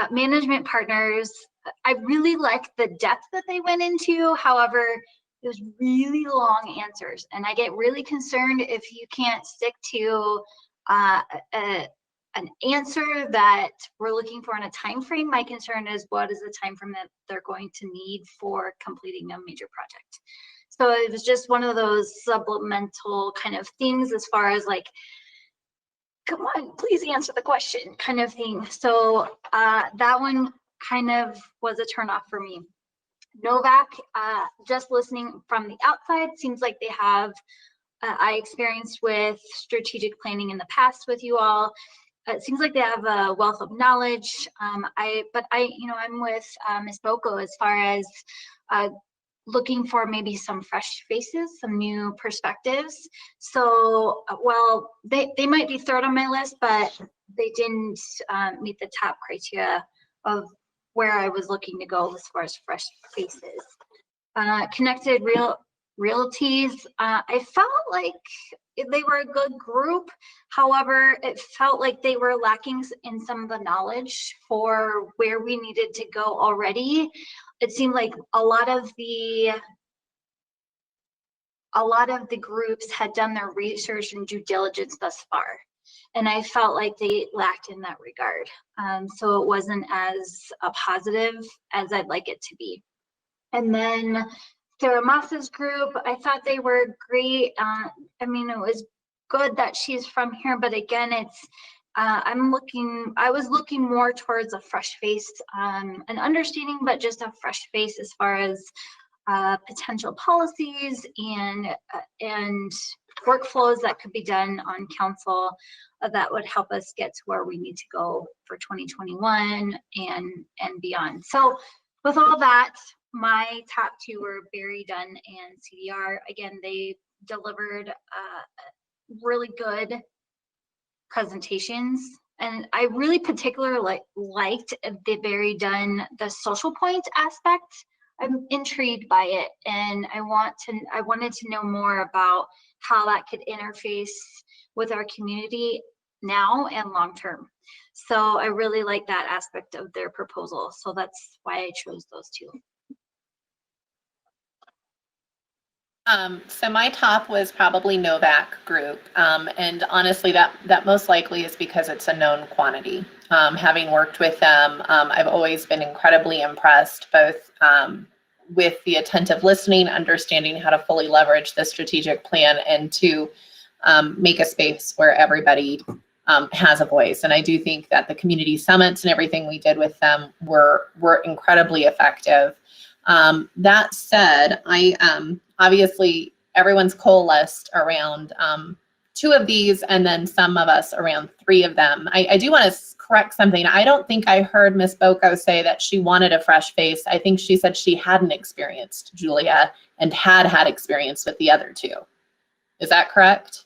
Management Partners, I really liked the depth that they went into. However, it was really long answers, and I get really concerned if you can't stick to an answer that we're looking for in a time frame. My concern is, what is the time frame that they're going to need for completing a major project? So it was just one of those supplemental kind of things, as far as like, come on, please answer the question kind of thing. So that one kind of was a turnoff for me. Novak, just listening from the outside, seems like they have, I experienced with strategic planning in the past with you all. It seems like they have a wealth of knowledge. But I'm with Ms. Boko as far as looking for maybe some fresh faces, some new perspectives. So, well, they might be third on my list, but they didn't meet the top criteria of where I was looking to go as far as fresh faces. Connected Realties, I felt like they were a good group. However, it felt like they were lacking in some of the knowledge for where we needed to go already. It seemed like a lot of the groups had done their research and due diligence thus far, and I felt like they lacked in that regard. So it wasn't as positive as I'd like it to be. And then Sarah Moss's group, I thought they were great. I mean, it was good that she's from here, but again, it's I was looking more towards a fresh face, an understanding, but just a fresh face as far as potential policies and workflows that could be done on council that would help us get to where we need to go for 2021 and beyond. So with all that, my top two were Barry Dunn and CDR. Again, they delivered really good presentations, and I really particularly liked the Barry Dunn, the social point aspect. I'm intrigued by it, and I wanted to know more about how that could interface with our community now and long term. So I really like that aspect of their proposal. So that's why I chose those two. So my top was probably Novak Group, and honestly, that most likely is because it's a known quantity. Having worked with them, I've always been incredibly impressed, both with the attentive listening, understanding how to fully leverage the strategic plan, and to make a space where everybody has a voice. And I do think that the community summits and everything we did with them were incredibly effective. That said, obviously everyone's coalesced around two of these, and then some of us around three of them. I do want to correct something. I don't think I heard Ms. Boko say that she wanted a fresh face. I think she said she hadn't experienced Julia and had experience with the other two. Is that correct?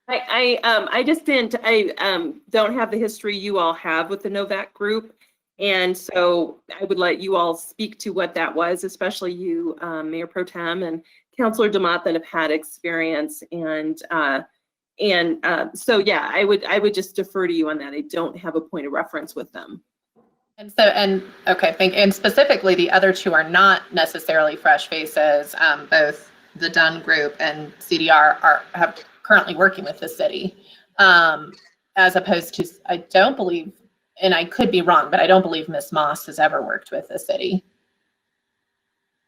I just didn't. I don't have the history you all have with the Novak Group. And so I would let you all speak to what that was, especially you, Mayor Pro Tem and Councilor DeMott, that have had experience. And so, yeah, I would just defer to you on that. I don't have a point of reference with them. Okay, and specifically, the other two are not necessarily fresh faces. Both the Dunn Group and CDR have currently working with the city, as opposed to, I don't believe, and I could be wrong, but I don't believe Ms. Moss has ever worked with the city.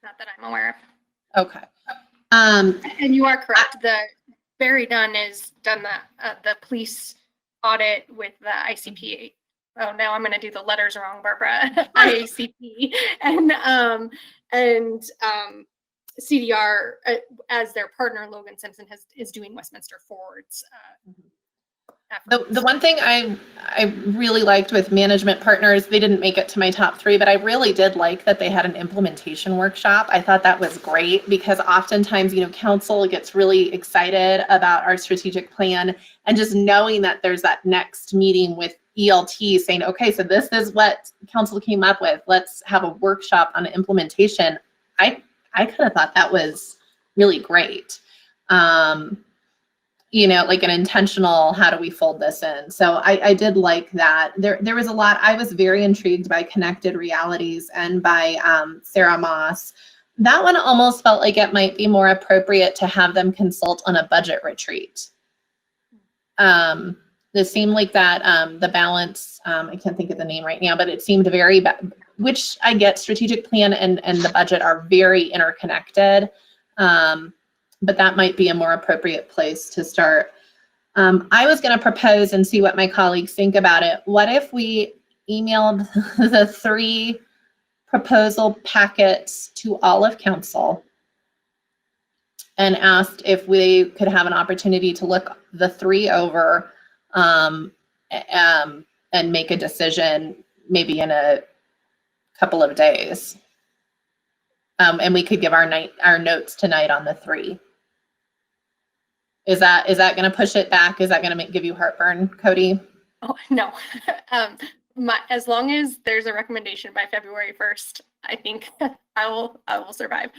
Not that I'm aware of. Okay. And you are correct. The Barry Dunn has done the police audit with the ICP. Oh, now I'm going to do the letters wrong, Barbara. IACP and CDR as their partner. Logan Simpson is doing Westminster Forward's. The one thing I really liked with Management Partners, they didn't make it to my top three, but I really did like that they had an implementation workshop. I thought that was great, because oftentimes, council gets really excited about our strategic plan, and just knowing that there's that next meeting with ELT saying, okay, so this is what council came up with, let's have a workshop on implementation. I kind of thought that was really great. like an intentional, how do we fold this in? So I did like that. There was a lot. I was very intrigued by Connected Realities and by Sarah Moss. That one almost felt like it might be more appropriate to have them consult on a budget retreat. It seemed like that the balance, I can't think of the name right now, but it seemed very, which I get, strategic plan and the budget are very interconnected. But that might be a more appropriate place to start. I was going to propose and see what my colleagues think about it. What if we emailed the 3 proposal packets to all of council and asked if we could have an opportunity to look the 3 over and make a decision maybe in a couple of days. And we could give our notes tonight on the 3. Is that going to push it back? Is that going to give you heartburn, Cody? Oh, no. As long as there's a recommendation by February 1st, I think I will survive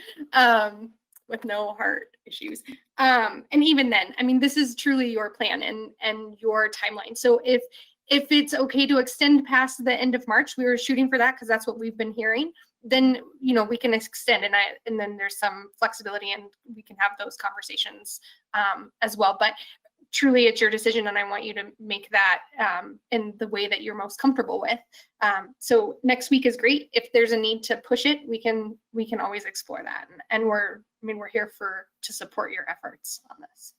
with no heart issues. And even then, I mean, this is truly your plan and your timeline. So if it's okay to extend past the end of March, we were shooting for that because that's what we've been hearing, then, we can extend and then there's some flexibility and we can have those conversations as well. But truly it's your decision and I want you to make that in the way that you're most comfortable with. So next week is great. If there's a need to push it, we can always explore that. And we're here to support your efforts on this.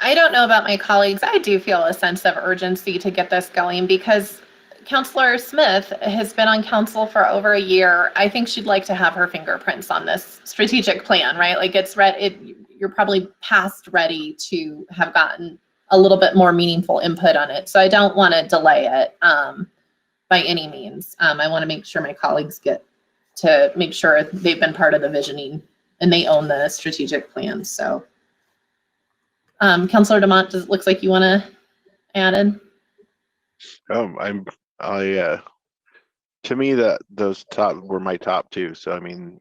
I don't know about my colleagues. I do feel a sense of urgency to get this going because Councilor Smith has been on council for over a year. I think she'd like to have her fingerprints on this strategic plan, right? Like you're probably past ready to have gotten a little bit more meaningful input on it. So I don't want to delay it by any means. I want to make sure my colleagues get to make sure they've been part of the visioning and they own the strategic plan. So Councilor Demont, it looks like you want to add in? To me, those top were my top 2. So I mean,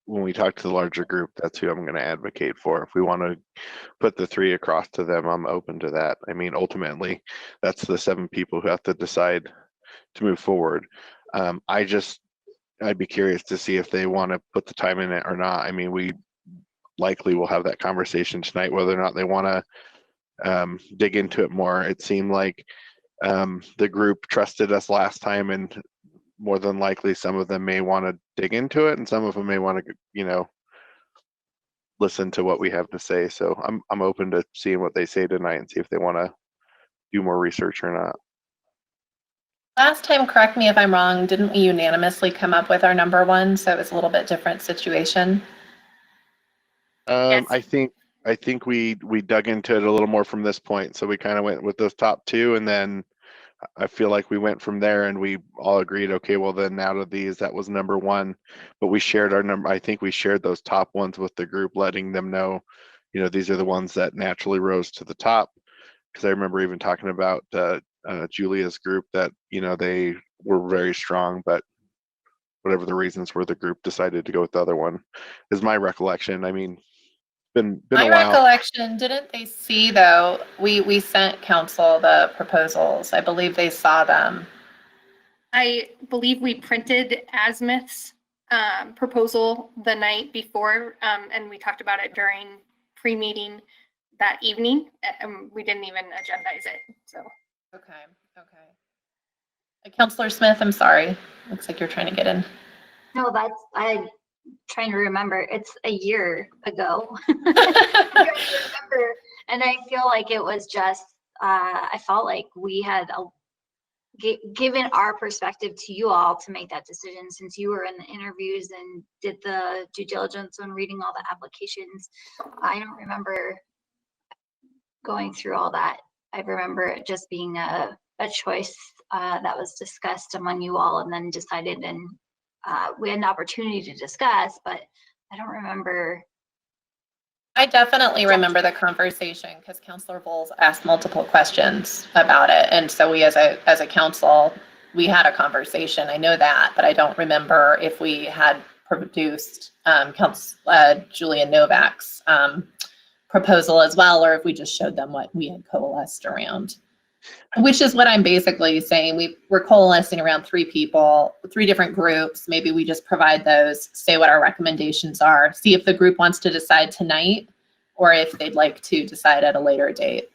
when we talk to the larger group, that's who I'm going to advocate for. If we want to put the 3 across to them, I'm open to that. I mean, ultimately, that's the 7 people who have to decide to move forward. I'd be curious to see if they want to put the time in it or not. I mean, we likely will have that conversation tonight, whether or not they want to dig into it more. It seemed like the group trusted us last time, and more than likely some of them may want to dig into it and some of them may want to listen to what we have to say. So I'm open to seeing what they say tonight and see if they want to do more research or not. Last time, correct me if I'm wrong, didn't we unanimously come up with our number 1? So it was a little bit different situation. Yes. I think we dug into it a little more from this point. So we kind of went with those top 2, and then I feel like we went from there and we all agreed, okay, well then out of these, that was number 1, but we shared our number. I think we shared those top ones with the group, letting them know, these are the ones that naturally rose to the top. Because I remember even talking about Julia's group that, they were very strong, but whatever the reasons were, the group decided to go with the other one, is my recollection. I mean, been My a while. recollection, didn't they see though, we sent council the proposals. I believe they saw them. I believe we printed Asmith's proposal the night before, and we talked about it during pre-meeting that evening. We didn't even agendize it, so. Okay. Councilor Smith, I'm sorry. Looks like you're trying to get in. No, I'm trying to remember. It's a year ago. I'm trying to remember, and I feel like it was just, I felt like we had given our perspective to you all to make that decision, since you were in the interviews and did the due diligence on reading all the applications. I don't remember going through all that. I remember it just being a choice that was discussed among you all and then decided, and we had an opportunity to discuss, but I don't remember. I definitely remember the conversation because Councilor Bowles asked multiple questions about it. And so we, as a council, we had a conversation. I know that, but I don't remember if we had produced Julia Novak's proposal as well, or if we just showed them what we had coalesced around. Which is what I'm basically saying. We're coalescing around 3 people, 3 different groups. Maybe we just provide those, say what our recommendations are, see if the group wants to decide tonight or if they'd like to decide at a later date.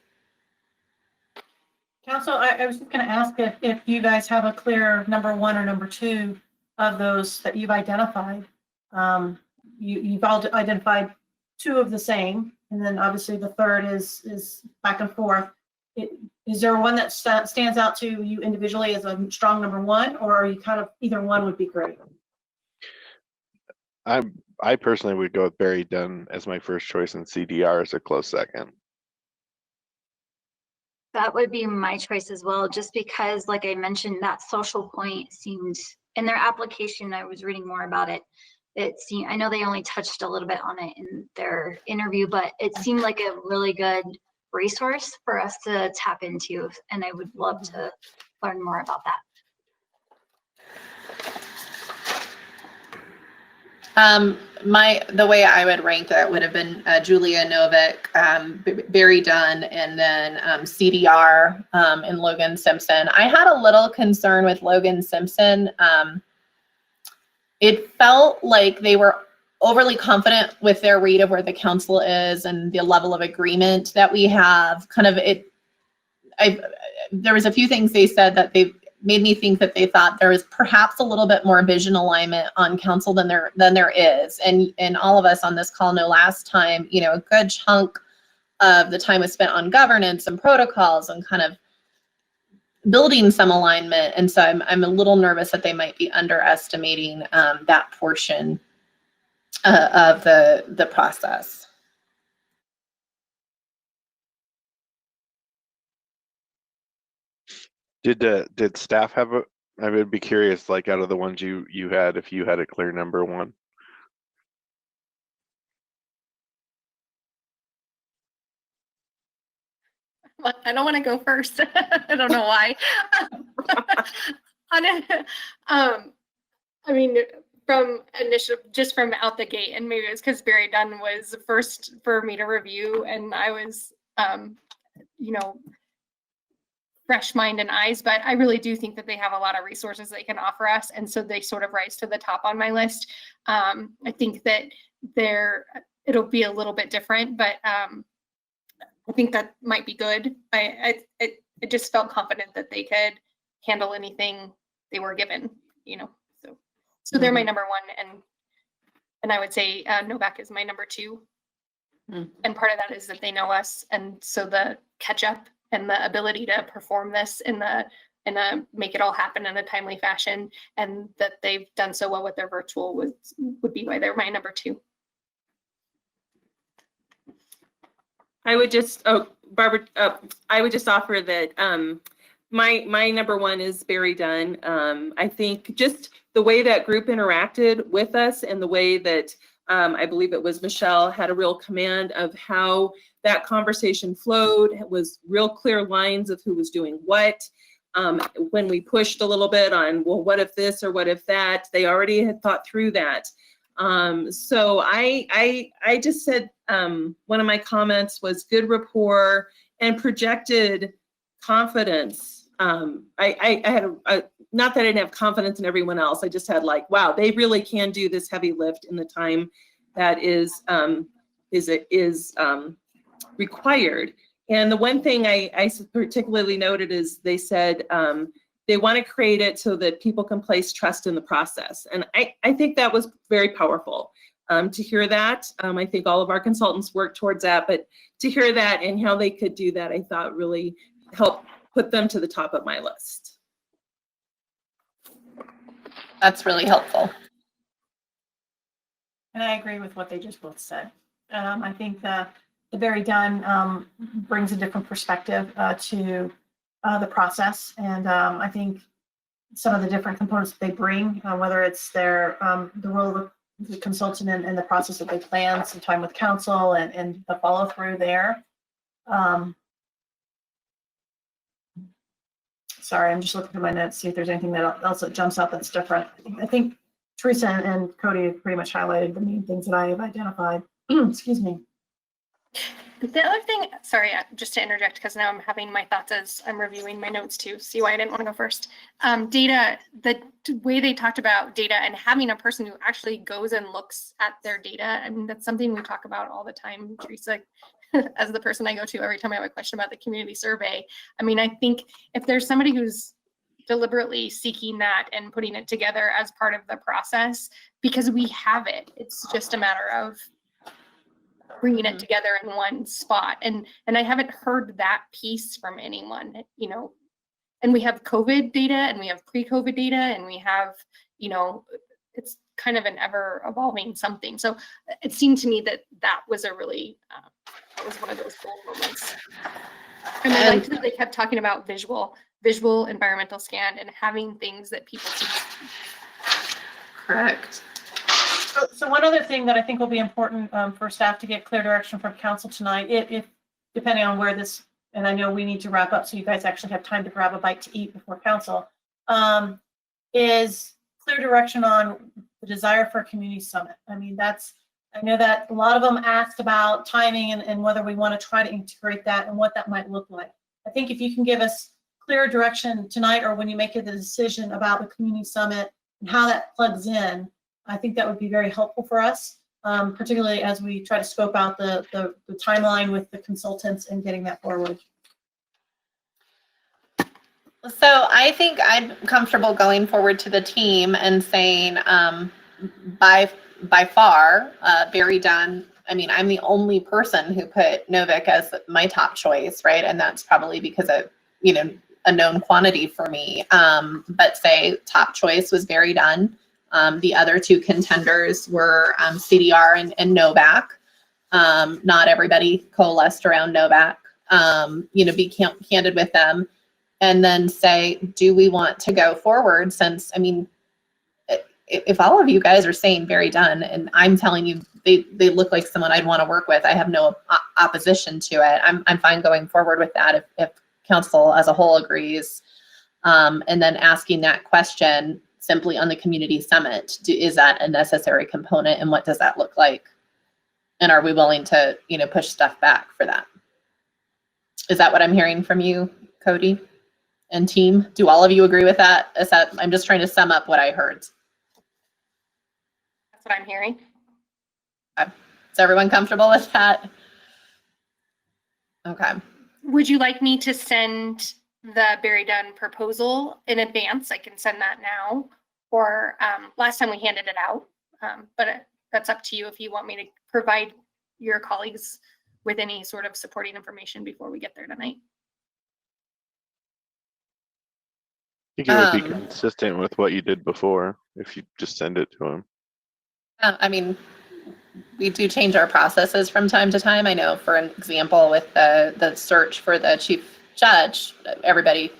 Council, I was just going to ask if you guys have a clear number 1 or number 2 of those that you've identified. You've all identified 2 of the same, and then obviously the third is back and forth. Is there one that stands out to you individually as a strong number 1, or are you kind of either one would be great? I personally would go with Barry Dunn as my first choice and CDR as a close second. That would be my choice as well, just because, like I mentioned, that social point seemed in their application. I was reading more about it. It seemed, I know they only touched a little bit on it in their interview, but it seemed like a really good resource for us to tap into, and I would love to learn more about that. The way I would rank that would have been Julia Novick, Barry Dunn, and then CDR and Logan Simpson. I had a little concern with Logan Simpson. It felt like they were overly confident with their read of where the council is and the level of agreement that we have. There was a few things they said that they made me think that they thought there was perhaps a little bit more vision alignment on council than there is. And all of us on this call know last time, a good chunk of the time was spent on governance and protocols and kind of building some alignment. And so I'm a little nervous that they might be underestimating that portion of the process. Did staff have I would be curious, like out of the ones you had, if you had a clear number 1. I don't want to go first. I don't know why. I mean, from initial, just from out the gate, and maybe it's because Barry Dunn was first for me to review, and I was, fresh mind and eyes, but I really do think that they have a lot of resources they can offer us, and so they sort of rise to the top on my list. I think that it'll be a little bit different, but I think that might be good. I just felt confident that they could handle anything they were given, So they're my number 1, and I would say Novak is my number 2. And part of that is that they know us, and so the catch up and the ability to perform this and make it all happen in a timely fashion, and that they've done so well with their virtual would be why they're my number 2. I would just, Barbara, I would just offer that my number 1 is Barry Dunn. I think just the way that group interacted with us and the way that I believe it was Michelle had a real command of how that conversation flowed. It was real clear lines of who was doing what. When we pushed a little bit on, well, what if this or what if that, they already had thought through that. So I just said, one of my comments was good rapport and projected confidence. I had not that I didn't have confidence in everyone else. I just had like, wow, they really can do this heavy lift in the time that is required. And the one thing I particularly noted is they said they want to create it so that people can place trust in the process. And I think that was very powerful to hear that. I think all of our consultants work towards that, but to hear that and how they could do that, I thought really helped put them to the top of my list. That's really helpful. And I agree with what they just both said. I think the Barry Dunn brings a different perspective to the process. And I think some of the different components that they bring, whether it's their the role of the consultant and the process that they plan, some time with council and the follow through there. Sorry, I'm just looking through my notes, see if there's anything else that jumps out that's different. I think Teresa and Cody have pretty much highlighted the main things that I have identified. Excuse me. The other thing, sorry, just to interject, because now I'm having my thoughts as I'm reviewing my notes too. See why I didn't want to go first. Data, the way they talked about data and having a person who actually goes and looks at their data. I mean, that's something we talk about all the time, Teresa, as the person I go to every time I have a question about the community survey. I mean, I think if there's somebody who's deliberately seeking that and putting it together as part of the process, because we have it, it's just a matter of bringing it together in one spot. And I haven't heard that piece from anyone, you know, and we have COVID data and we have pre-COVID data and we have, you know, it's kind of an ever evolving something. So it seemed to me that that was a really, that was one of those bold moments. And I liked that they kept talking about visual environmental scan and having things that people see. Correct. So one other thing that I think will be important for staff to get clear direction from council tonight, if depending on where this, and I know we need to wrap up so you guys actually have time to grab a bite to eat before council, is clear direction on the desire for a community summit. I mean, I know that a lot of them asked about timing and whether we want to try to integrate that and what that might look like. I think if you can give us clear direction tonight or when you make the decision about the community summit and how that plugs in, I think that would be very helpful for us, particularly as we try to scope out the timeline with the consultants and getting that forward. So I think I'm comfortable going forward to the team and saying, by far, Barry Dunn. I mean, I'm the only person who put Novick as my top choice, right? And that's probably because of, you know, a known quantity for me. But say top choice was Barry Dunn. The other two contenders were CDR and Novak. Not everybody coalesced around Novak. You know, be candid with them. And then say, do we want to go forward? Since, I mean, if all of you guys are saying Barry Dunn, and I'm telling you they look like someone I'd want to work with, I have no opposition to it. I'm fine going forward with that if council as a whole agrees. And then asking that question simply on the community summit, is that a necessary component and what does that look like? And are we willing to, you know, push stuff back for that? Is that what I'm hearing from you, Cody and team? Do all of you agree with that? I'm just trying to sum up what I heard. That's what I'm hearing. Is everyone comfortable with that? Okay. Would you like me to send the Barry Dunn proposal in advance? I can send that now, or last time we handed it out, but that's up to you if you want me to provide your colleagues with any sort of supporting information before we get there tonight. I think it would be consistent with what you did before if you just send it to them. I mean, we do change our processes from time to time. I know, for an example, with the search for the chief judge, everybody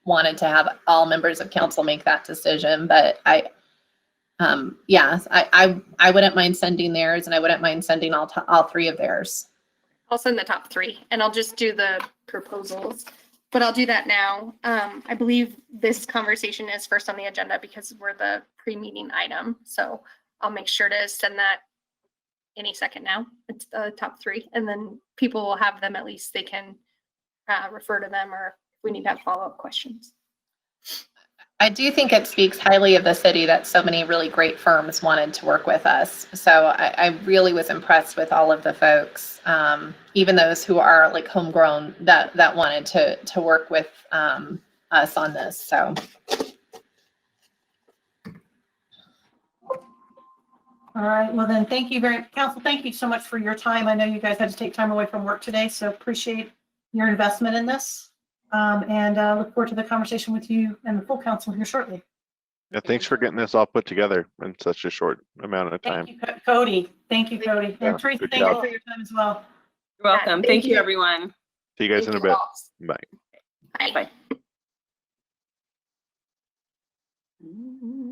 wanted to have all members of council make that decision, but I wouldn't mind sending theirs, and I wouldn't mind sending all three of theirs. I'll send the top three and I'll just do the proposals, but I'll do that now. I believe this conversation is first on the agenda because we're the pre-meeting item. So I'll make sure to send that any second now. It's the top three, and then people will have them, at least they can refer to them, or if we need to have follow-up questions. I do think it speaks highly of the city that so many really great firms wanted to work with us. So I really was impressed with all of the folks, even those who are like homegrown that wanted to work with us on this. So. All right, well then, thank you council, thank you so much for your time. I know you guys had to take time away from work today, so appreciate your investment in this. And look forward to the conversation with you and the full council here shortly. Yeah, thanks for getting this all put together in such a short amount of time. Thank you, Cody. Thank you, Cody. Yeah, And Teresa, good thank you job. for your time as well. You're welcome. Thank you, everyone. See you guys in a Thank you bit. all. Bye. Bye. Bye.